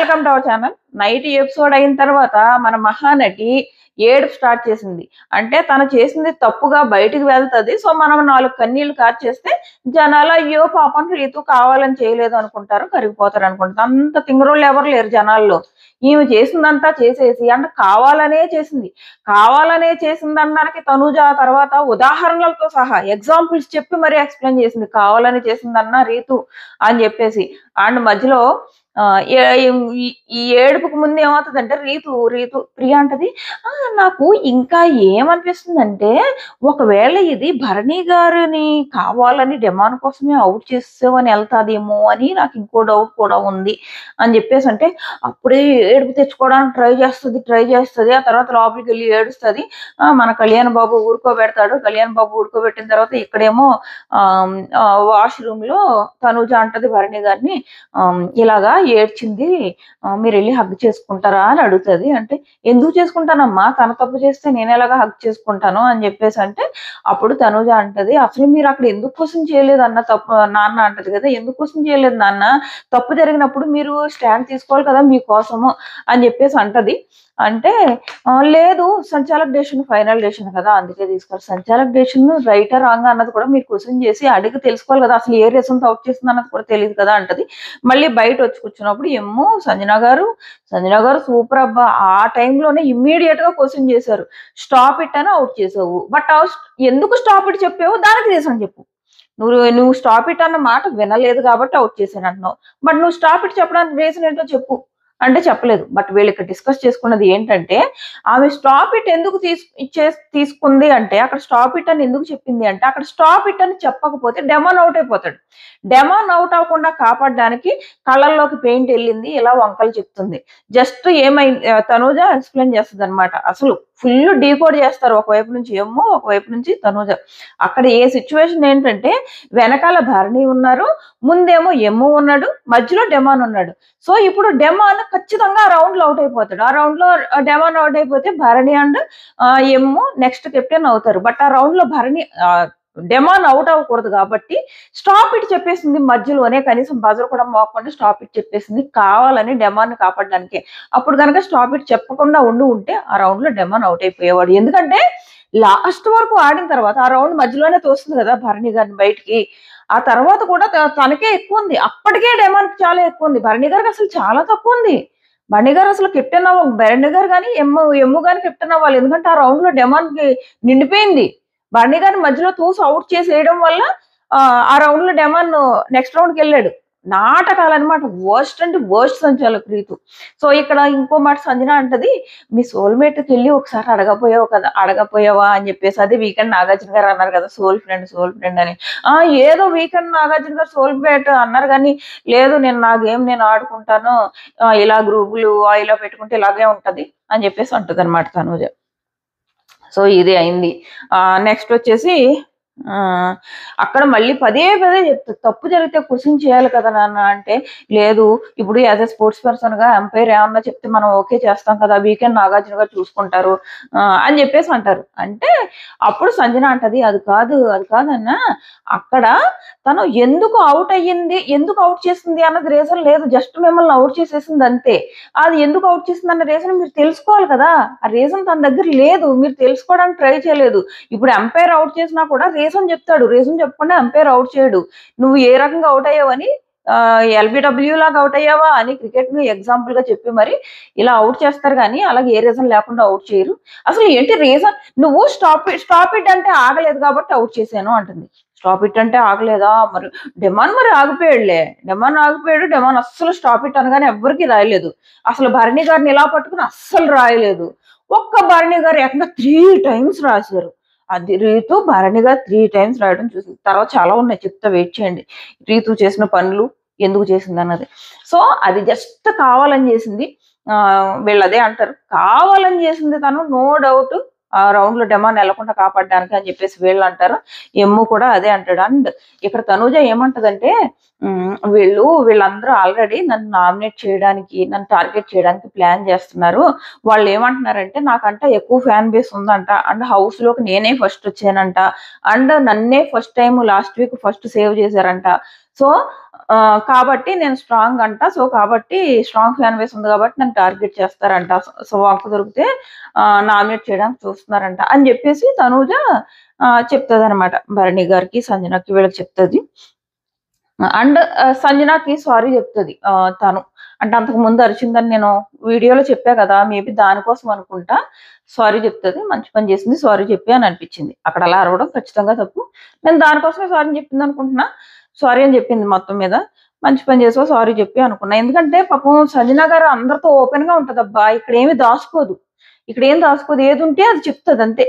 Welcome to our channel. Night episode అయిన తర్వాత మన మహానటి ఏడుపు స్టార్ట్ చేసింది. అంటే తను చేసింది తప్పుగా బయటికి వెళ్తది. సో మనం 4 కన్నీళ్లు కార్చేస్తే జనాలు అయ్యో పాపం రీతు కావాలని చేయలేదు అనుకుంటారు, కరిగిపోతారు అనుకుంటారు. అంత తింగరోళ్ళు ఎవరు లేరు జనాల్లో. ఈమె చేసిందంతా చేసేసి అంటే కావాలనే చేసిందనడానికి తనూజ తర్వాత ఉదాహరణలతో సహా ఎగ్జాంపుల్స్ చెప్పి మరీ ఎక్స్ప్లెయిన్ చేసింది. కావాలని చేసిందన్న రీతు అని చెప్పేసి. అండ్ మధ్యలో ఈ ఏడుపుకు ముందు ఏమవుతుందంటే రీతు ప్రియ అంటది, నాకు ఇంకా ఏమనిపిస్తుందంటే ఒకవేళ ఇది భరణి గారిని కావాలని డిమాండ్ కోసమే అవుట్ చేసేవని వెళ్తాదేమో అని నాకు ఇంకో డౌట్ కూడా ఉంది అని చెప్పేసి. అంటే అప్పుడే ఏడుపు తెచ్చుకోవడానికి ట్రై చేస్తుంది. ఆ తర్వాత లోపలికి వెళ్ళి ఏడుస్తుంది. మన కళ్యాణ్ బాబు ఊరుకోబెడతాడు. కళ్యాణ్ బాబు ఊరుకోబెట్టిన తర్వాత ఇక్కడేమో వాష్రూమ్ లో తనూజ అంటది భరణి గారిని, ఇలాగా ఏడ్చింది, మీరు వెళ్ళి హగ్ చేసుకుంటారా అని అడుగుతుంది. అంటే ఎందుకు చేసుకుంటానమ్మా, తన తప్పు చేస్తే నేను ఎలాగా హగ్ చేసుకుంటాను అని చెప్పేసి. అంటే అప్పుడు తనూజ అంటది, అసలు మీరు అక్కడ ఎందుకు క్వశ్చన్ చేయలేదు అన్న, తప్పు నాన్న అంటది కదా, ఎందుకు క్వశ్చన్ చేయలేదు నాన్న, తప్పు జరిగినప్పుడు మీరు స్టాండ్ తీసుకోవాలి కదా మీకోసము అని చెప్పేసి అంటది. అంటే లేదు, సంచాలక్ డెసిషన్ ఫైనల్ డెసిషన్ కదా, అందుకే తీసుకోవాలి. సంచాలక్ డెసిషన్ రైటా రాంగ్ అన్నది కూడా మీరు క్వశ్చన్ చేసి అడిగి తెలుసుకోవాలి కదా, అసలు ఏ రీజన్ అవుట్ చేస్తుంది అన్నది కూడా తెలియదు కదా అంటది. మళ్ళీ బయట వచ్చి కూర్చున్నప్పుడు ఏమో సంజన గారు సూపర్ అబ్బా, ఆ టైంలోనే ఇమ్మీడియట్ గా క్వశ్చన్ చేశారు, స్టాప్ ఇట్ అని అవుట్ చేసావు. బట్ ఎందుకు స్టాప్ ఇట్ చెప్పావు దానికి రీజన్ చెప్పు. నువ్వు స్టాప్ ఇట్ అన్న మాట వినలేదు కాబట్టి అవుట్ చేశాను అంటున్నావు. బట్ నువ్వు స్టాప్ ఇట్ చెప్పడానికి రీజన్ ఏంటో చెప్పు అంటే చెప్పలేదు. బట్ వీళ్ళు ఇక్కడ డిస్కస్ చేసుకున్నది ఏంటంటే, ఆమె స్టాప్ ఇట్ ఎందుకు తీసుకుంది అంటే, అక్కడ స్టాప్ ఇట్ అని ఎందుకు చెప్పింది అంటే, అక్కడ స్టాప్ ఇట్ అని చెప్పకపోతే డెమాన్ అవుట్ అయిపోతాడు. డెమాన్ అవుట్ అవ్వకుండా కాపాడడానికి కళ్ళల్లోకి పెయింట్ వెళ్ళింది, ఇలా వంకలు చెప్తుంది. జస్ట్ ఏమైంది తనూజ ఎక్స్ప్లెయిన్ చేస్తుంది అనమాట. అసలు ఫుల్ డీకోడ్ చేస్తారు, ఒకవైపు నుంచి ఏమో ఒకవైపు నుంచి తనూజ. అక్కడ ఏ సిచ్యువేషన్ ఏంటంటే, వెనకాల భరణి ఉన్నారు, ముందేమో ఎమ్ము ఉన్నాడు, మధ్యలో డెమాన్ ఉన్నాడు. సో ఇప్పుడు డెమాన్ ఖచ్చితంగా ఆ రౌండ్ లో అవుట్ అయిపోతాడు. ఆ రౌండ్ లో డెమాన్ అవుట్ అయిపోతే Bharani and M next captain అవుతారు. బట్ ఆ రౌండ్ లో డెమాన్ అవుట్ అవ్వకూడదు కాబట్టి స్టాప్ ఇట్ చెప్పేసింది మధ్యలోనే, కనీసం బజర్ కూడా మోకుండా స్టాప్ ఇట్ చెప్పేసింది, కావాలని డెమాన్ కాపాడడానికి. అప్పుడు కనుక స్టాప్ ఇట్ చెప్పకుండా ఉంటే ఆ రౌండ్ లో డెమాన్ అవుట్ అయిపోయేవాడు. ఎందుకంటే లాస్ట్ వరకు ఆడిన తర్వాత ఆ రౌండ్ మధ్యలోనే తోస్తుంది కదా భరణి గారిని బయటికి. ఆ తర్వాత కూడా తనకే ఎక్కువ ఉంది, అప్పటికే డెమాన్ చాలా ఎక్కువ ఉంది, భరణి గారికి అసలు చాలా తక్కువ ఉంది. భరణి గారు అసలు కెప్టెన్ భరణి గారు కానీ ఎమ్ము కానీ కెప్టెన్ అవ్వాలి. ఎందుకంటే ఆ రౌండ్ లో డెమాన్ కి నిండిపోయింది. భరణి గారిని మధ్యలో తోసి అవుట్ చేసేయడం వల్ల ఆ రౌండ్ లో డెమాన్ నెక్స్ట్ రౌండ్కి వెళ్ళాడు. నాటకాలు అనమాట, వర్స్ట్ అంటే వర్స్ట్ సంచాలక రీతు. సో ఇక్కడ ఇంకో మాట సంజన అంటది, మీ సోల్మేట్కి వెళ్ళి ఒకసారి అడగపోయావా అని చెప్పేసి. అదే వీకెండ్ నాగార్జున గారు అన్నారు కదా సోల్ ఫ్రెండ్ అని. ఏదో వీకెండ్ నాగార్జున గారు సోల్మేట్ అన్నారు కానీ, లేదు నా గేమ్ నేను ఆడుకుంటాను, ఇలా గ్రూపులు ఇలా పెట్టుకుంటే ఇలాగే ఉంటది అని చెప్పేసి అంటది అనమాట తనూజ. సో ఇది అయింది. నెక్స్ట్ వచ్చేసి అక్కడ మళ్ళీ పదే చెప్తుంది, తప్పు జరిగితే క్వశ్చన్ చేయాలి కదా నాన్న అంటే, లేదు ఇప్పుడు యాజ్ ఎ స్పోర్ట్స్ పర్సన్ గా ఎంపైర్ ఏమన్నా చెప్తే మనం ఓకే చేస్తాం కదా, వీకెండ్ నాగార్జున గారు చూసుకుంటారు అని చెప్పేసి అంటారు. అంటే అప్పుడు సంజన అంటది, అది కాదన్నా, అక్కడ తను ఎందుకు అవుట్ చేసింది అన్నది రీజన్ లేదు, జస్ట్ మిమ్మల్ని అవుట్ చేసేసింది అంతే. అది ఎందుకు అవుట్ చేసింది అన్న రీజన్ మీరు తెలుసుకోవాలి కదా, ఆ రీజన్ తన దగ్గర లేదు, మీరు తెలుసుకోవడానికి ట్రై చేయలేదు. ఇప్పుడు ఎంపైర్ అవుట్ చేసినా కూడా రీజన్ చెప్తాడు, రీజన్ చెప్పకుండా ఎంపైర్ అవుట్ చేయడు. నువ్వు ఏ రకంగా అవుట్ అయ్యావని, ఎల్బిడబ్ల్యూ లాగా అవుట్ అయ్యావా అని క్రికెట్ ని ఎగ్జాంపుల్ గా చెప్పి మరి ఇలా అవుట్ చేస్తారు కానీ అలాగే ఏ రీజన్ లేకుండా అవుట్ చేయరు. అసలు ఏంటి రీజన్, నువ్వు స్టాప్ ఇట్ అంటే ఆగలేదు కాబట్టి అవుట్ చేశాను అంటుంది. స్టాప్ ఇట్ అంటే ఆగలేదా, మరి డెమాన్ ఆగిపోయాడు. డెమాన్ అస్సలు స్టాప్ ఇట్ అనగానే ఎవ్వరికి రాయలేదు. అసలు భరణి గారిని ఇలా పట్టుకుని అస్సలు రాయలేదు. ఒక్క భరణి గారు ఏకంగా 3 times రాశారు. అది రీతు భరణి గారు 3 times రాయడం చూసి, తర్వాత చాలా ఉన్నాయి చెప్తా, వెయిట్ చేయండి. రీతు చేసిన పనులు ఎందుకు చేసింది అన్నది. సో అది జస్ట్ కావాలని చేసింది. వీళ్ళు అదే అంటారు, కావాలని చేసింది తను, నో డౌట్ ఆ రౌండ్ లో డెమాన్ వెళ్లకుండా కాపాడడానికి అని చెప్పేసి వీళ్ళు అంటారు. ఎమ్ము కూడా అదే అంటాడు. అండ్ ఇక్కడ తనూజ ఏమంటదంటే, వీళ్ళందరూ ఆల్రెడీ నన్ను నామినేట్ చేయడానికి, నన్ను టార్గెట్ చేయడానికి ప్లాన్ చేస్తున్నారు. వాళ్ళు ఏమంటున్నారంటే, నాకంట ఎక్కువ ఫ్యాన్ బేస్ ఉందంట, అండ్ హౌస్ లోకి నేనే ఫస్ట్ వచ్చానంట, అండ్ నన్నే first time last week first save చేశారంట. సో కాబట్టి నేను స్ట్రాంగ్ అంట. సో, కాబట్టి స్ట్రాంగ్ ఫ్యాన్ బేస్ ఉంది కాబట్టి నన్ను టార్గెట్ చేస్తారంట. సో, వంక దొరికితే నామినేట్ చేయడానికి చూస్తున్నారంట అని చెప్పేసి తనూజ చెప్తదనమాట. భరణి గారికి, సంజనకి వీళ్ళకి చెప్తది. అండ్ సంజనకి సారీ చెప్తది తను. అంటే అంతకు ముందు అరిచిందని నేను వీడియోలో చెప్పా కదా! మేబీ దానికోసం అనుకుంటా. సారీ చెప్తది. మంచి పని చేసింది. సారీ చెప్పి అని అనిపించింది. అక్కడ అలా అరవడం ఖచ్చితంగా తప్పు. నేను దానికోసమే సారీ చెప్పింది అనుకుంటున్నా. సారీ అని చెప్పింది మొత్తం మీద. మంచి పని చేసావు సారీ చెప్పి అనుకున్నా. ఎందుకంటే పాపం సంజన గారు అందరితో ఓపెన్‌గా ఉంటదబ్బా! ఇక్కడేమి దాచుకోదు. ఇక్కడేం దాచుకోదు. ఏదుంటే అది చెప్తది అంతే.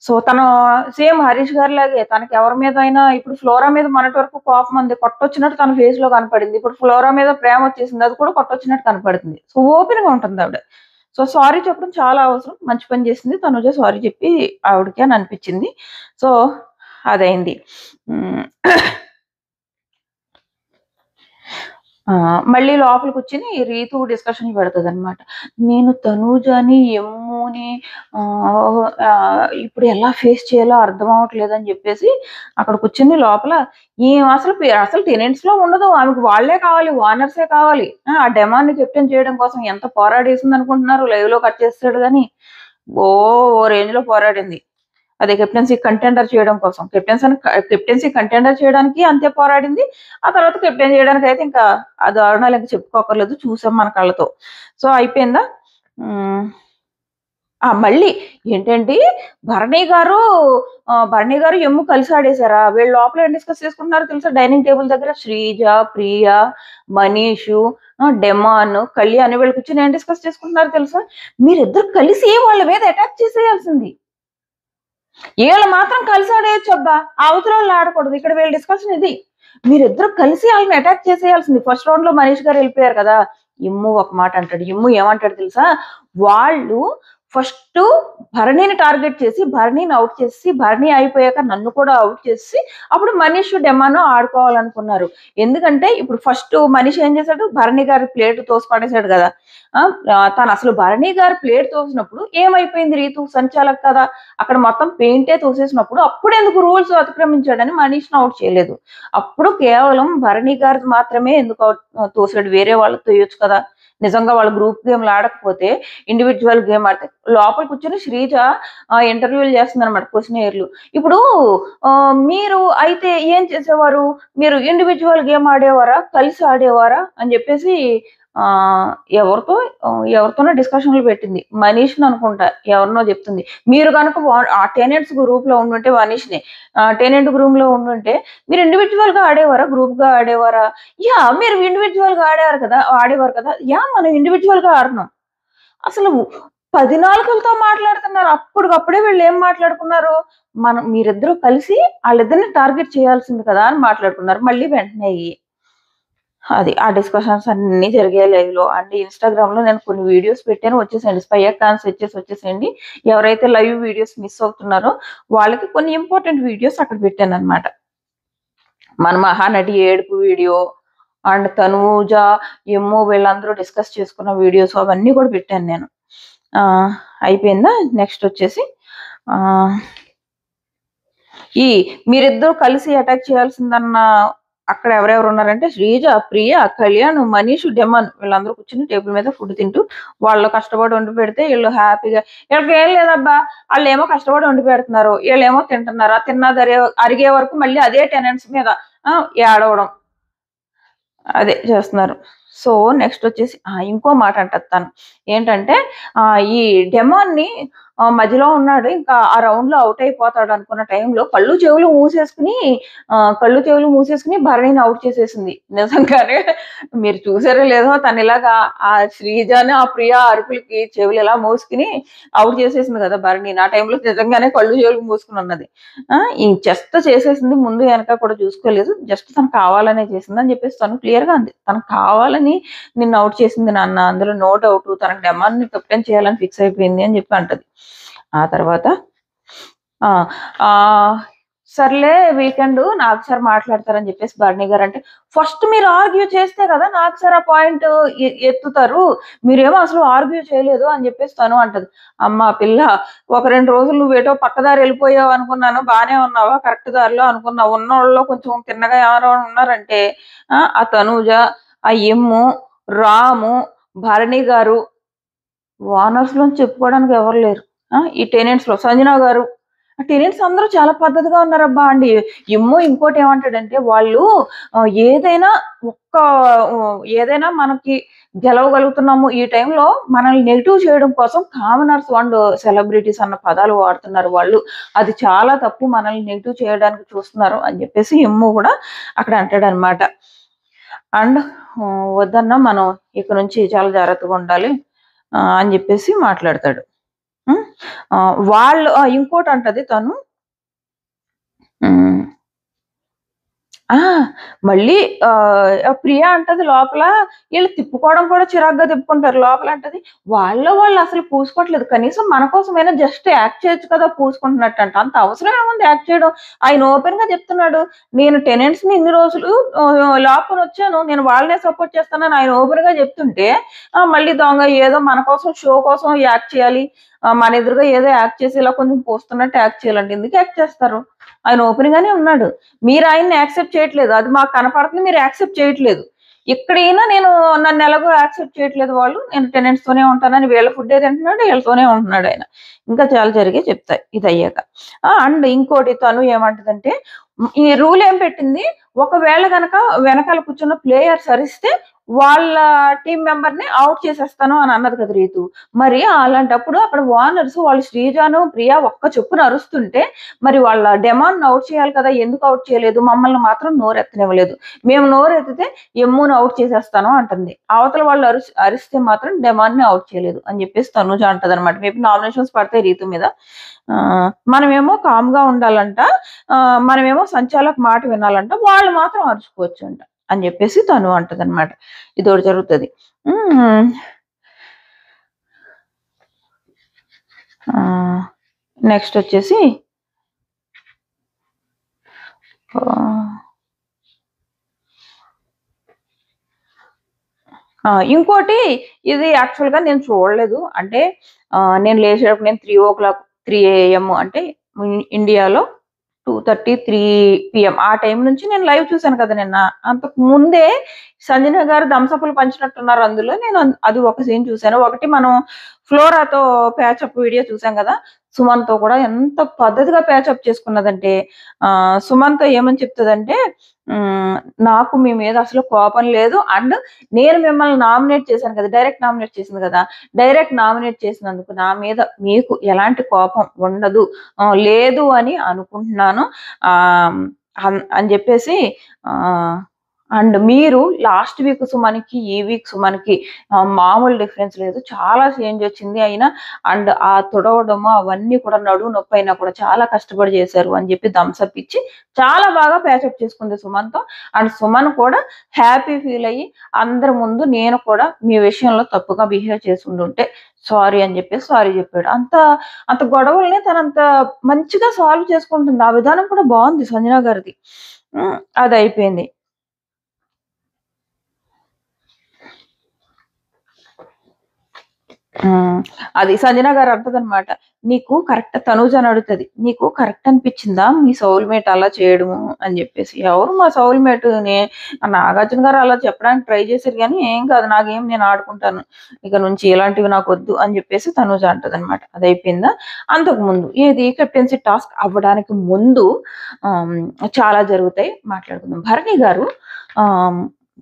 సో, తను సేమ్ హరీష్ గారిలాగే తనకి ఎవరి మీదైనా ఇప్పుడు ఫ్లోరా మీద మొన్నటి వరకు కోపం ఉంది. కొట్టొచ్చినట్టు తన ఫేస్‌లో కనపడింది. ఇప్పుడు ఫ్లోరా మీద ప్రేమ వచ్చేసింది. అది కూడా కొట్టొచ్చినట్టు కనపడుతుంది. సో, ఓపెన్‌గా ఉంటుంది ఆవిడ. సో, సారీ చెప్పడం చాలా అవసరం. మంచి పని చేసింది. తనుజ సారీ చెప్పి ఆవిడకి అని అనిపించింది. సో, అదైంది. హ్మ్. మళ్ళీ లోపల కూర్చొని రీతు డిస్కషన్ పెడతదనమాట. నేను తనూజని, ఎమ్ముని ఇప్పుడు ఎలా ఫేస్ చేయాలో అర్థం అవ్వట్లేదని చెప్పేసి అక్కడ కూర్చొని లోపల అసలు టెనెంట్స్‌లో ఉండదు. ఆమెకు వాళ్ళే కావాలి. ఓనర్సే కావాలి. ఆ డెమాన్‌ని కెప్టెన్ చేయడం కోసం ఎంత పోరాడేసిందనుకుంటున్నారు. లైవ్‌లో కట్ చేసేసాడు గాని ఓ రేంజ్‌లో పోరాడింది. అదే కెప్టెన్సీ కంటెండర్ చేయడం కోసం. కెప్టెన్సీ కంటెండర్ చేయడానికి అంతే పోరాడింది. ఆ తర్వాత కెప్టెన్ చేయడానికైతే ఇంకా ఆ దారుణాలు ఇంక చెప్పుకోక్కర్లేదు. చూసాం మన కళ్ళతో. సో, అయిపోయిందా? హ్మ్. మళ్ళీ ఏంటండి భరణి గారు, ఎమ్ము కలిసి ఆడేసారా? వీళ్ళు లోపల ఏం డిస్కస్ చేసుకుంటున్నారో తెలుసా? డైనింగ్ టేబుల్ దగ్గర శ్రీజ, ప్రియ, మనీషు, డెమాన్, కళ్యాణ్ వీళ్ళు కూర్చొని ఏం డిస్కస్ చేసుకుంటున్నారో తెలుసా? మీరిద్దరు కలిసి వాళ్ళ మీద అటాక్ చేసేయాల్సింది. వీళ్ళు మాత్రం కలిసి ఆడేయొచ్చబ్బా! అవతలోళ్ళు ఆడకూడదు. ఇక్కడ వీళ్ళ డిస్కషన్ ఇది. మీరిద్దరు కలిసి ఆళ్ళని అటాక్ చేసేయాల్సింది. ఫస్ట్ రౌండ్‌లో మనీష్ గారు ఎళ్ళిపోయారు కదా! ఇమ్ము ఒక మాట అంటాడు. ఇమ్ము ఏమంటాడు తెలుసా? వాళ్ళు ఫస్టు భరణిని టార్గెట్ చేసి, భరణిని ఔట్ చేసేసి, భరణి అయిపోయాక నన్ను కూడా ఔట్ చేసేసి, అప్పుడు మనీష్, డెమాను ఆడుకోవాలనుకున్నారు. ఎందుకంటే ఇప్పుడు ఫస్ట్ మనీష్ ఏం చేశాడు? భరణి గారి ప్లేట్ తోసి పడేసాడు కదా! తను అసలు భరణి గారి ప్లేట్ తోసినప్పుడు ఏమైపోయింది రీతు? సంచాలక్ కదా! అక్కడ మొత్తం పెయింటే తోసేసినప్పుడు అప్పుడెందుకు రూల్స్ అతిక్రమించాడని మనీష్‌ని ఔట్ చేయలేదు. అప్పుడు కేవలం భరణి గారిది మాత్రమే ఎందుకు తోసాడు? వేరే వాళ్ళది తోయొచ్చు కదా! నిజంగా వాళ్ళు గ్రూప్ గేమ్‌లు ఆడకపోతే ఇండివిడ్యువల్ గేమ్ ఆడితే లోపల కూర్చొని శ్రీజ ఇంటర్వ్యూలు చేస్తుందన్నమాట క్వెషనియర్‌లు. ఇప్పుడు మీరు అయితే ఏం చేసేవారు? మీరు ఇండివిడ్యువల్ గేమ్ ఆడేవారా? కలిసి ఆడేవారా? అని చెప్పేసి ఆహ్, ఎవరితో ఎవరితోనో డిస్కషన్‌లు పెట్టింది. మనీష్‌ని అనుకుంటా ఎవరినో చెప్తుంది. మీరు గనుక ఆ టెనెంట్స్ గ్రూప్‌లో ఉండుంటే మనీష్‌నే. టెనెంట్ గ్రూప్‌లో ఉండుంటే మీరు ఇండివిడ్యువల్‌గా ఆడేవారా? గ్రూప్‌గా ఆడేవారా? యాహ్! మీరు ఇండివిడ్యువల్‌గా ఆడేవారు కదా! యాహ్! మనం ఇండివిడ్యువల్‌గా ఆడుతున్నాం. అసలు 10 నాలుకలతో మాట్లాడుతున్నారు. అప్పటికప్పుడే వీళ్ళేం మాట్లాడుకున్నారు? మీరిద్దరూ కలిసి ఆళ్ళిద్దరిని టార్గెట్ చేయాల్సింది కదా! అని మాట్లాడుకున్నారు. మళ్ళీ వెంటనే అయ్యి. అది. ఆ డిస్కషన్స్ అన్నీ జరిగాయి లైవ్‌లో. అండ్ ఇన్‌స్టాగ్రామ్‌లో నేను కొన్ని వీడియోస్ పెట్టాను. వచ్చేసేయండి. స్పై అకాౌంట్స్ వచ్చేసేయండి. ఎవరైతే లైవ్ వీడియోస్ మిస్ అవుతున్నారో వాళ్ళకి కొన్ని ఇంపార్టెంట్ వీడియోస్ అక్కడ పెట్టానన్నమాట. మన మహానటి ఏడుపు వీడియో అండ్ తనూజ, ఎమ్ము వీళ్ళందరూ డిస్కస్ చేసుకున్న వీడియోస్ అవన్నీ కూడా పెట్టాను నేను. అయిపోయిందా? నెక్స్ట్ వచ్చేసి ఈ మీరిద్దరూ కలిసి అటాక్ చేయాల్సిందన్న అక్కడ ఎవరెవరు ఉన్నారంటే శ్రీజ, ప్రియ, కళ్యాణ్, మనీష్, డెమన్ వీళ్ళందరూ కూర్చొని టేబుల్ మీద ఫుడ్ తింటూ వాళ్ళు కష్టపడి వండి పెడితే వీళ్ళు హ్యాపీగా వీళ్ళకేం లేదబ్బా! ఆళ్ళేమో కష్టపడి వండి పెడుతున్నారు. వీళ్ళేమో తింటున్నారు. ఆ తిన్నది అరిగే వరకు మళ్ళీ అదే టెనెంట్స్ మీద ఏడవడం. అదే చేస్తున్నారు. సో, నెక్స్ట్ వచ్చేసి ఇంకో మాట అంటది తను. ఏంటంటే ఈ డెమాన్‌ని మధ్యలో ఉన్నాడు. ఇంకా ఆ రౌండ్‌లో ఔట్ అయిపోతాడు అనుకున్న టైంలో కళ్ళు చెవులు మూసేసుకొని భరణిని ఔట్ చేసేసింది. నిజంగానే మీరు చూసారో లేదో తను ఇలాగా ఆ శ్రీజని, ఆ ప్రియ అరుపులకి చెవులు ఇలా మూసుకొని ఔట్ చేసేసింది కదా! భరణిని. ఆ టైంలో నిజంగానే కళ్ళు చెవులు మూసుకొని ఉన్నది. ఈ జస్ట్ చేసేసింది. ముందు వెనక కూడా చూసుకోలేదు. జస్ట్ తను కావాలనే చేసిందని చెప్పేసి తను క్లియర్‌గా అంది. తను కావాలని నిన్ను ఔట్ చేసింది నాన్న. అందులో నో డౌట్. తనకు డెమాన్‌ని కెప్టెన్ చేయాలని ఫిక్స్ అయిపోయింది అని చెప్పి అంటది. ఆ తర్వాత ఆ! ఆహ్, సర్లే వీకెండ్ నాకు సార్ మాట్లాడతారని చెప్పేసి భరణి గారు అంటే, ఫస్ట్ మీరు ఆర్గ్యూ చేస్తే కదా నాకు సార్ ఆ పాయింట్ ఎత్తుతారు. మీరేమో అసలు ఆర్గ్యూ చేయలేదు అని చెప్పేసి తను అంటది. అమ్మ పిల్ల, ఒక 2 రోజులు నువ్వేటో పక్కదారి వెళ్ళిపోయావు అనుకున్నాను. బానే ఉన్నావా? కరెక్ట్ దారిలో అనుకున్నావు. ఉన్నోళ్ళలో కొంచెం తిన్నగా ఎవరైనా ఉన్నారంటే ఆ తనూజ, ఆ ఎమ్ము, రాము, భరణి గారు, ఓనర్స్ లోని చెప్పుకోవడానికి ఎవరు లేరు. ఈ టెనెంట్స్ లో సంజన గారు, టెనెంట్స్ అందరూ చాలా పద్ధతిగా ఉన్నారబ్బా అండి. ఇంకోటి ఏమంటాడంటే వాళ్ళు ఏదైనా ఒక్క ఏదైనా మనకి గెలవగలుగుతున్నాము ఈ టైంలో మనల్ని నెగిటివ్ చేయడం కోసం కామనర్స్ అండ్ సెలబ్రిటీస్ అన్న పదాలు వాడుతున్నారు వాళ్ళు. అది చాలా తప్పు. మనల్ని నెగిటివ్ చేయడానికి చూస్తున్నారు అని చెప్పేసి ఎమ్ము కూడా అక్కడ అంటాడనమాట. అండ్ వద్దన్నా మనం ఇక నుంచి చాలా జాగ్రత్తగా ఉండాలి అని చెప్పేసి మాట్లాడతాడు. వాళ్ళు ఇంకోటి అంటది తను. మళ్ళీ ప్రియ అంటది లోపల, వీళ్ళు తిప్పుకోవడం కూడా చిరాగ్గా తిప్పుకుంటారు. లోపల అంటది, వాళ్ళు అసలు పూసుకోవట్లేదు. కనీసం మన కోసమైనా జస్ట్ యాక్ట్ చేయొచ్చు కదా పూసుకుంటున్నట్టు అంట. అంత అవసరం ఏముంది యాక్ట్ చేయడం? ఆయన ఓపెన్ గా చెప్తున్నాడు, నేను టెనెంట్స్ ని ఇన్ని రోజులు లాక్కుని వచ్చాను, నేను వాళ్ళనే సపోర్ట్ చేస్తానని ఆయన ఓపెన్ గా చెప్తుంటే మళ్ళీ దొంగ ఏదో మన కోసం షో కోసం యాక్ట్ చేయాలి, మన ఎదురుగా ఏదో యాక్ట్ చేసి ఇలా కొంచెం పోస్తున్నట్టు యాక్ట్ చేయాలంటే ఎందుకు యాక్ట్ చేస్తారు? ఆయన ఓపెన్ గానే ఉన్నాడు. మీరు ఆయన్ని యాక్సెప్ట్ చేయట్లేదు, అది మాకు కనపడుతుంది, మీరు యాక్సెప్ట్ చేయట్లేదు. ఎక్కడైనా నన్ను ఎలాగో యాక్సెప్ట్ చేయట్లేదు వాళ్ళు, నేను టెనెంట్స్ తోనే ఉంటానని వీళ్ళ ఫుడ్ తింటున్నాడు, వీళ్ళతోనే ఉంటున్నాడు ఆయన. ఇంకా చాలా జరిగే చెప్తాయి ఇది అయ్యాక. అండ్ ఇంకోటి తను ఏమంటదంటే, ఈ రూల్ ఏం పెట్టింది, ఒకవేళ గనక వెనకాల కూర్చున్న ప్లేయర్స్ అరిస్తే వాళ్ళ టీం మెంబర్ ని అవుట్ చేసేస్తాను అని అన్నది కదా రీతు. మరి అలాంటప్పుడు అక్కడ ఓనర్స్ వాళ్ళు శ్రీజాను, ప్రియా ఒక్క చొప్పున అరుస్తుంటే మరి వాళ్ళ డెమాన్ అవుట్ చేయాలి కదా, ఎందుకు అవుట్ చేయలేదు? మమ్మల్ని మాత్రం నోరెత్తనివ్వలేదు. మేము నోరెత్తితే ఎమ్మును అవుట్ చేసేస్తాను అంటుంది. అవతల వాళ్ళు అరిస్తే మాత్రం డెమాన్ ని అవుట్ చేయలేదు అని చెప్పేసి తనుజ అంటది అనమాట. మేబీ నామినేషన్స్ పడతాయి రీతు మీద. మనమేమో కామ్ గా ఉండాలంట, మనమేమో సంచాలక్ మాట వినాలంట, వాళ్ళు మాత్రం అరుచుకోవచ్చు అంట అని చెప్పేసి తను అంటది అనమాట. ఇదోటి జరుగుతుంది. నెక్స్ట్ వచ్చేసి ఇంకోటి, ఇది యాక్చువల్ గా నేను చూడలేదు. అంటే నేను లేచేటప్పుడు నేను 3 AM అంటే ఇండియాలో 2:30, 3 PM ఆ టైం నుంచి నేను లైవ్ చూసాను కదా నిన్న. అంతకు ముందే సంజన గారు థమ్సప్లు పంచినట్టున్నారు అందులో. నేను అది ఒక సీన్ చూసాను. ఒకటి మనం ఫ్లోరాతో ప్యాచప్ వీడియో చూసాం కదా, సుమన్తో కూడా ఎంత పద్ధతిగా ప్యాచప్ చేసుకున్నదంటే, సుమన్తో ఏమని చెప్తుందంటే, నాకు మీ మీద అసలు కోపం లేదు, అండ్ నేను మిమ్మల్ని నామినేట్ చేశాను కదా, డైరెక్ట్ నామినేట్ చేసింది కదా, డైరెక్ట్ నామినేట్ చేసినందుకు నా మీద మీకు ఎలాంటి కోపం ఉండదు, లేదు అని అనుకుంటున్నాను అని చెప్పేసి. అండ్ మీరు లాస్ట్ వీక్ సుమన్కి ఈ వీక్ సుమన్కి మామూలు డిఫరెన్స్ లేదు, చాలా చేంజ్ వచ్చింది అయినా. అండ్ ఆ తుడవడము అవన్నీ కూడా నడువు నొప్పి అయినా కూడా చాలా కష్టపడి చేశారు అని చెప్పి థమ్స్అప్ ఇచ్చి చాలా బాగా ప్యాచప్ చేసుకుంది సుమన్తో. అండ్ సుమన్ కూడా హ్యాపీ ఫీల్ అయ్యి అందరి ముందు నేను కూడా మీ విషయంలో తప్పుగా బిహేవ్ చేసి ఉండుంటే సారీ అని చెప్పి సారీ చెప్పాడు. అంత గొడవల్ని తనంత మంచిగా సాల్వ్ చేసుకుంటుంది. ఆ విధానం కూడా బాగుంది సంజన గారిది. అది అయిపోయింది. అది సంజన గారు అంటదనమాట, నీకు కరెక్ట్ తనూజ అని అడుగుతుంది, నీకు కరెక్ట్ అనిపించిందా మీ సౌల్మేట్ అలా చేయడము అని చెప్పేసి. ఎవరు మా సౌల్మేట్? నాగార్జున గారు అలా చెప్పడానికి ట్రై చేశారు కానీ ఏం కాదు, నాకేం, నేను ఆడుకుంటాను ఇక నుంచి, ఇలాంటివి నాకు వద్దు అని చెప్పేసి తనూజ అంటదనమాట. అది అయిపోయిందా? అంతకు ముందు ఏది కెప్టెన్సీ టాస్క్ అవ్వడానికి ముందు చాలా జరుగుతాయి, మాట్లాడుకుందాం. భరణి గారు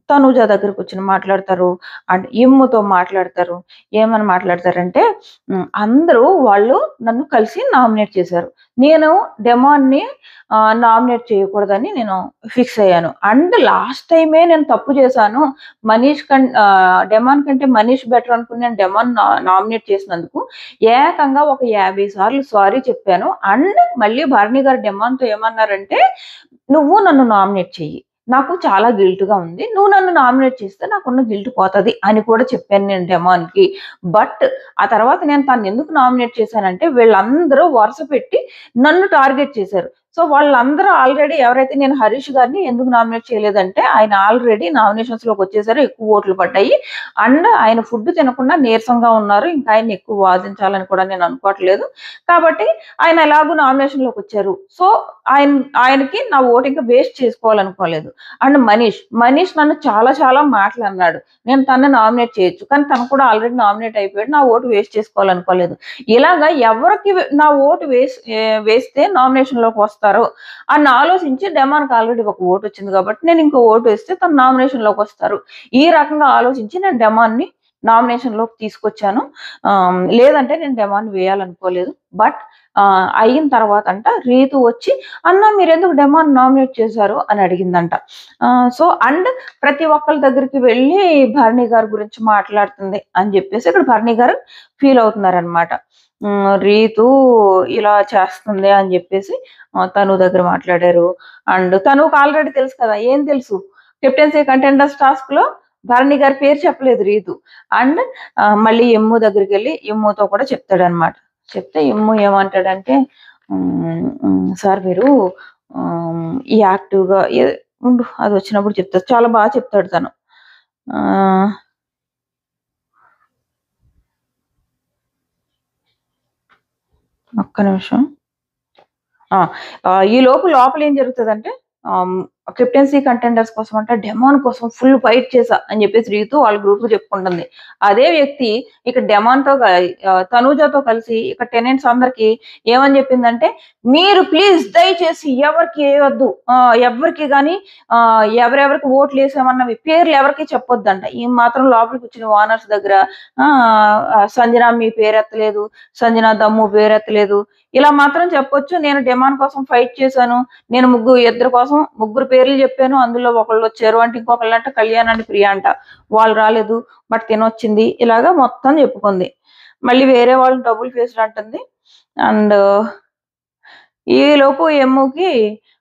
తనూజ దగ్గరకు వచ్చి మాట్లాడతారు అండ్ ఇమ్ముతో మాట్లాడతారు. ఏమని మాట్లాడతారంటే, అందరూ వాళ్ళు నన్ను కలిసి నామినేట్ చేశారు, నేను డెమాన్ని నామినేట్ చేయకూడదని నేను ఫిక్స్ అయ్యాను. అండ్ లాస్ట్ టైమే నేను తప్పు చేశాను, డెమాన్ కంటే మనీష్ బెటర్ అనుకుని నేను డెమాన్ నామినేట్ చేసినందుకు ఏకంగా ఒక 50 సార్లు సారీ చెప్పాను. అండ్ మళ్ళీ భరణి గారు డెమాన్తో ఏమన్నారంటే, నువ్వు నన్ను నామినేట్ చెయ్యి, నాకు చాలా గిల్ట్గా ఉంది, నువ్వు నన్ను నామినేట్ చేస్తే నాకున్న గిల్ట్ పోతుంది అని కూడా చెప్పాను నేను డెమాన్కి. బట్ ఆ తర్వాత నేను తను ఎందుకు నామినేట్ చేశానంటే, వీళ్ళందరూ వరుస పెట్టి నన్ను టార్గెట్ చేశారు. సో వాళ్ళందరూ ఆల్రెడీ ఎవరైతే నేను హరీష్ గారిని ఎందుకు నామినేట్ చేయలేదంటే ఆయన ఆల్రెడీ నామినేషన్స్ లోకి వచ్చేసారు, ఎక్కువ ఓట్లు పడ్డాయి. అండ్ ఆయన ఫుడ్ తినకుండా నీరసంగా ఉన్నారు, ఇంకా ఆయన ఎక్కువ వాదించాలని కూడా నేను అనుకోవట్లేదు. కాబట్టి ఆయన ఎలాగో నామినేషన్ లోకి వచ్చారు. సో ఆయనకి నా ఓటు ఇంకా వేస్ట్ చేసుకోవాలనుకోలేదు. అండ్ మనీష్ నన్ను చాలా చాలా మాటలు అన్నాడు. నేను తనని నామినేట్ చేయొచ్చు, కానీ తను కూడా ఆల్రెడీ నామినేట్ అయిపోయాడు. నా ఓటు వేస్ట్ చేసుకోవాలనుకోలేదు. ఇలాగా ఎవరికి నా ఓటు వేస్తే నామినేషన్ లోకి వస్తారో అని ఆలోచించి డెమాన్కి ఆల్రెడీ ఒక ఓటు వచ్చింది కాబట్టి నేను ఇంకో ఓటు వేస్తే తను నామినేషన్ లోకి వస్తారు. ఈ రకంగా ఆలోచించి నేను డెమాన్ని నామినేషన్ లోకి తీసుకొచ్చాను. లేదంటే నేను డెమాన్ వేయాలనుకోలేదు. బట్ అయిన తర్వాత అంట రీతు వచ్చి అన్న మీరు ఎందుకు డెమాన్ నామినేట్ చేశారు అని అడిగిందంట. సో అండ్ ప్రతి ఒక్కరి దగ్గరికి వెళ్ళి భరణి గారి గురించి మాట్లాడుతుంది అని చెప్పేసి ఇక్కడ భరణి గారు ఫీల్ అవుతున్నారనమాట. రీతు ఇలా చేస్తుంది అని చెప్పేసి తను దగ్గర మాట్లాడారు. అండ్ తనుకు ఆల్రెడీ తెలుసు కదా, ఏం తెలుసు, కెప్టెన్సీ కంటెండర్స్ టాస్క్ లో భరణి గారి పేరు చెప్పలేదు రీతు. అండ్ మళ్ళీ ఎమ్ము దగ్గరికి వెళ్ళి ఎమ్ముతో కూడా చెప్తాడు అనమాట. చెప్తే ఎమ్ము ఏమంటాడంటే సార్ మీరు ఈ యాక్టివ్గా ఉండు, అది వచ్చినప్పుడు చెప్తాడు. చాలా బాగా చెప్తాడు తను. ఒక్క నిమిషం. ఈ లోపల ఏం జరుగుతుందంటే కెప్టెన్సీ కంటెండర్స్ కోసం అంటే డెమాన్ కోసం ఫుల్ ఫైట్ చేశా అని చెప్పేసి రీతు వాళ్ళ గ్రూప్ చెప్పుకుంటుంది. అదే వ్యక్తి ఇక డెమాన్తో తనూజతో కలిసి ఇక టెనెంట్స్ అందరికి ఏమని చెప్పిందంటే మీరు ప్లీజ్ దయచేసి ఎవరికి వేయవద్దు, ఎవరికి కానీ ఎవరెవరికి ఓట్లు వేసామన్నవి పేర్లు ఎవరికి చెప్పొద్దంట. ఈ మాత్రం లోపలికి వచ్చిన ఓనర్స్ దగ్గర సంజన మీ పేరెత్తలేదు, సంజన దమ్ము పేరెత్తలేదు, ఇలా మాత్రం చెప్పొచ్చు. నేను డెమాన్ కోసం ఫైట్ చేశాను, నేను ఇద్దరు కోసం ముగ్గురు పేర్లు చెప్పాను, అందులో ఒకళ్ళు వచ్చారు అంటే ఇంకొకళ్ళు అంటే కళ్యాణ్ అండ్ ప్రియా అంట, వాళ్ళు రాలేదు బట్ తినొచ్చింది, ఇలాగా మొత్తం చెప్పుకుంది. మళ్ళీ వేరే వాళ్ళు డబుల్ ఫేస్డ్ అంటుంది. అండ్ ఈ లోపు ఎమ్ముకి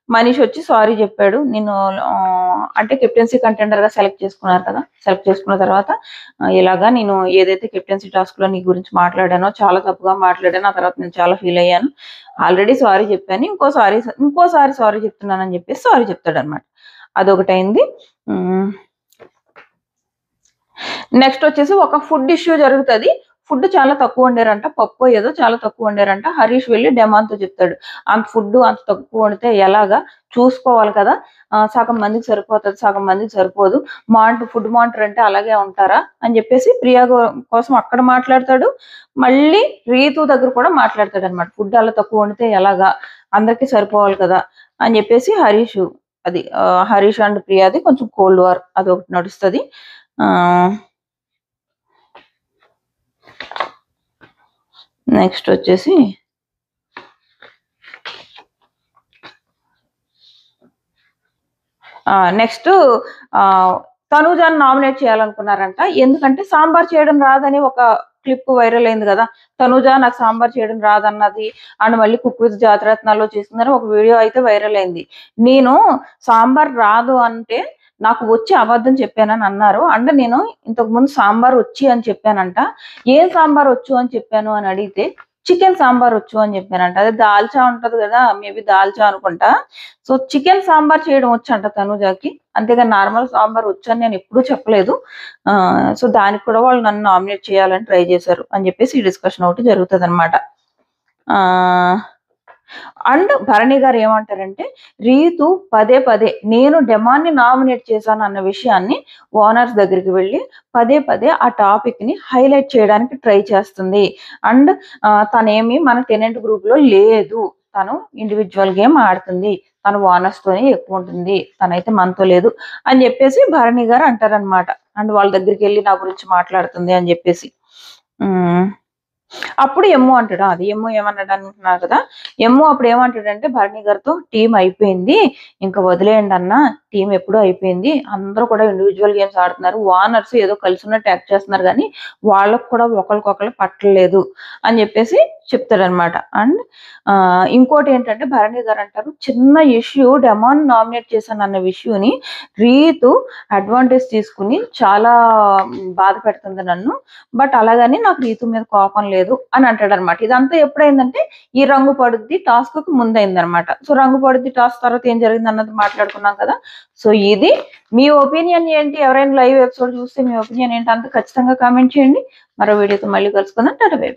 మనీష్ వచ్చి సారీ చెప్పాడు. నేను అంటే కెప్టెన్సీ కంటెండర్ గా సెలెక్ట్ చేసుకున్నారు కదా, సెలెక్ట్ చేసుకున్న తర్వాత ఇలాగా నేను ఏదైతే కెప్టెన్సీ టాస్క్ లో నీ గురించి మాట్లాడానో చాలా తప్పుగా మాట్లాడాను, ఆ తర్వాత నేను చాలా ఫీల్ అయ్యాను, ఆల్రెడీ సారీ చెప్పాను, ఇంకోసారి సారీ చెప్తున్నానని చెప్పేసి సారీ చెప్తాడు అనమాట. అదొకటి అయింది. నెక్స్ట్ వచ్చేసి ఒక ఫుడ్ ఇష్యూ జరుగుతుంది. ఫుడ్ చాలా తక్కువ వండారంట, పప్పు ఏదో చాలా తక్కువ వండారంట. హరీష్ వెళ్ళి డెమాన్తో చెప్తాడు అంత ఫుడ్ అంత తక్కువ వండితే ఎలాగా, చూసుకోవాలి కదా, సగం మందికి సరిపోతుంది సగం మందికి సరిపోదు, ఫుడ్ మానిటర్ అంటే అలాగే ఉంటారా అని చెప్పేసి ప్రియా కోసం అక్కడ మాట్లాడతాడు. మళ్ళీ రీతు దగ్గర కూడా మాట్లాడతాడు అనమాట. ఫుడ్ అలా తక్కువ వండితే ఎలాగా, అందరికి సరిపోవాలి కదా అని చెప్పేసి హరీష్ అండ్ ప్రియాది కొంచెం కోల్డ్ వార్ అది ఒకటి నడుస్తుంది. నెక్స్ట్ వచ్చేసి తనూజాని నామినేట్ చేయాలనుకున్నారంట. ఎందుకంటే సాంబార్ చేయడం రాదని ఒక క్లిప్ వైరల్ అయింది కదా, తనూజ నాకు సాంబార్ చేయడం రాదన్నది అండ్ మళ్ళీ కుక్ విత్ జాతిరత్నాల్లో చేసిందని ఒక వీడియో అయితే వైరల్ అయింది. నేను సాంబార్ రాదు అంటే నాకు వచ్చి అబద్ధం చెప్పానని అన్నారు. అండ్ నేను ఇంతకు ముందు సాంబార్ వచ్చి అని చెప్పానంట. ఏం సాంబార్ వచ్చు అని చెప్పాను అని అడిగితే చికెన్ సాంబార్ వచ్చు అని చెప్పానంట. అదే దాల్చా ఉంటది కదా, మేబీ దాల్చా అనుకుంటా. సో చికెన్ సాంబార్ చేయడం వచ్చు అంట తనూజకి, అంతేగాని నార్మల్ సాంబార్ వచ్చు అని నేను ఎప్పుడూ చెప్పలేదు. సో దానికి కూడా వాళ్ళు నన్ను నామినేట్ చేయాలని ట్రై చేశారు అని చెప్పేసి ఈ డిస్కషన్ ఒకటి జరుగుతుంది అనమాట. అండ్ భరణి గారు ఏమంటారంటే రీతు పదే నేను డెమాన్ని నామినేట్ చేశాను అన్న విషయాన్ని ఓనర్స్ దగ్గరికి వెళ్ళి పదే ఆ టాపిక్ ని హైలైట్ చేయడానికి ట్రై చేస్తుంది. అండ్ తనేమి మన టెనెంట్ గ్రూప్ లో లేదు, తను ఇండివిజువల్ గేమ్ ఆడుతుంది, తను ఓనర్స్ తోనే ఎక్కువ ఉంటుంది, తనైతే మనతో లేదు అని చెప్పేసి భరణి గారు అంటారనమాట. అండ్ వాళ్ళ దగ్గరికి వెళ్ళి నా గురించి మాట్లాడుతుంది అని చెప్పేసి. అప్పుడు ఎమ్ము అంటాడు, అది ఎమ్ము ఏమన్నాడు అనుకున్నారు కదా, ఎమ్ము అప్పుడు ఏమంటాడంటే భరణి గారితో టీం అయిపోయింది ఇంకా వదిలేయండి అన్న, టీం ఎప్పుడూ అయిపోయింది. అందరూ కూడా ఇండివిడ్యువల్ గేమ్స్ ఆడుతున్నారు. వార్నర్స్ ఏదో కలిసి ఉన్నట్టు యాక్ట్ చేస్తున్నారు గానీ, వాళ్ళకి కూడా ఒకళ్ళకొకళ్ళు పట్టలేదు అని చెప్పేసి చెప్తాడనమాట. అండ్ ఇంకోటేంటంటే భరణి గారంటారు, చిన్న ఇష్యూ డెమాన్ నామినేట్ చేశానన్న ఇష్యూని రీతు అడ్వాంటేజ్ తీసుకుని చాలా బాధ పెడుతుంది నన్ను. బట్ అలాగని నాకు రీతు మీద కోపం లేదు అని అంటాడనమాట. ఇదంతా ఎప్పుడైందంటే ఈ రంగు పడుద్ది టాస్క్‌కి ముందయిందనమాట. సో, రంగు పడుద్ది టాస్క్ తర్వాత ఏం జరిగిందన్నది మాట్లాడుకున్నాం కదా! సో, ఇది మీ ఒపీనియన్ ఏంటి? ఎవరైనా లైవ్ ఎపిసోడ్ చూస్తే మీ ఒపీనియన్ ఏంటి? అంతా ఖచ్చితంగా కామెంట్ చేయండి. మరో వీడియోతో మళ్ళీ కలుసుకుందాం. Tata bye by.